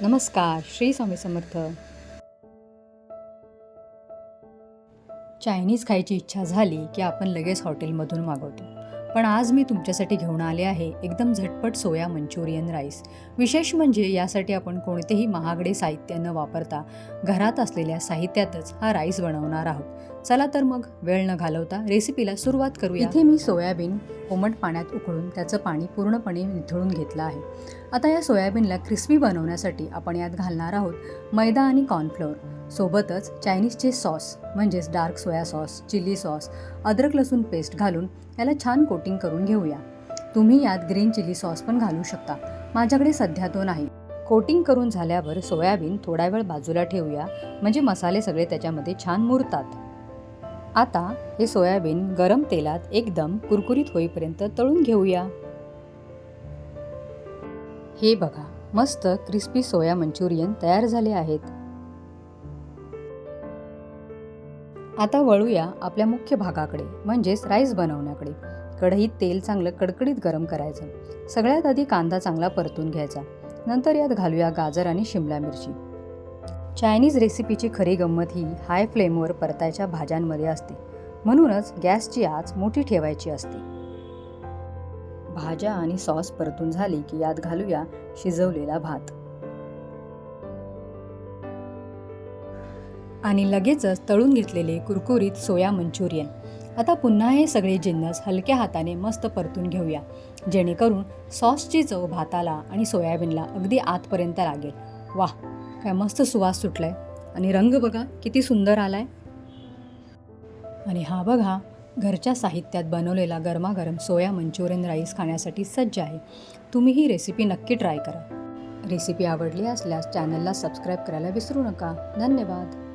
नमस्कार, श्री स्वामी समर्थ. चायनीज खायची इच्छा झाली की आपण लगेच हॉटेलमधून मागवतो. पण आज मी तुमच्यासाठी घेऊन आले आहे एकदम झटपट सोया मंचुरियन राईस. विशेष म्हणजे यासाठी आपण कोणतेही महागडे साहित्य न वापरता घरात असलेल्या साहित्यातच हा राईस बनवणार आहोत. चला तर मग वेळ न घालवता रेसिपीला सुरुवात करूया. इथे मी सोयाबीन कोमट पाण्यात उकळून त्याचं पाणी पूर्णपणे निथळून घेतलं आहे. आता या सोयाबीनला क्रिस्पी बनवण्यासाठी आपण यात घालणार आहोत मैदा आणि कॉर्नफ्लोअर. सोबतच चायनीजचे सॉस म्हणजेच dark soya sauce, chilli sauce, अद्रक लसूण पेस्ट घालून याला छान कोटिंग करून घेऊया. तुम्ही यात ग्रीन चिली सॉस पण घालू शकता. माझ्याकडे सध्या तो नाही. कोटिंग करून झाल्यावर सोयाबीन थोडा वेळ बाजूला ठेवूया, म्हणजे मसाले सगळे त्याच्यामध्ये छान मुरतात. आता हे सोयाबीन गरम तेलात एकदम कुरकुरीत होईपर्यंत तळून घेऊया. हे बघा, मस्त क्रिस्पी सोया मंचुरियन तयार झाले आहेत. आता वळूया आपल्या मुख्य भागाकडे, म्हणजेच राईस बनवण्याकडे. कढईत तेल चांगलं कडकडीत गरम करायचं. सगळ्यात आधी कांदा चांगला परतून घ्यायचा. नंतर यात घालूया गाजर आणि शिमला मिरची. चायनीज रेसिपीची खरी गंमत ही हाय फ्लेमवर परतायच्या भाज्यांमध्ये असते. म्हणूनच गॅसची आच मोठी ठेवायची असते. भाज्या आणि सॉस परतून झाली की यात घालूया शिजवलेला भात. आणि लगेचच तळून घेतलेले कुरकुरीत सोया मंचुरियन. आता पुन्हा हे सगळे जिन्नस हलक्या हाताने मस्त परतून घेऊया, जेणेकरून सॉसची चव भाताला आणि सोयाबीनला अगदी आतपर्यंत लागेल. वाह, काय मस्त सुवास सुटलाय आणि रंग बघा किती सुंदर आलाय. आणि हा बघा, घरच्या साहित्यात बनवलेला गरमागरम सोया मंचुरियन राईस खाण्यासाठी सज्ज आहे. तुम्ही ही रेसिपी नक्की ट्राय करा. रेसिपी आवडली असल्यास चॅनलला सबस्क्राईब करायला विसरू नका. धन्यवाद.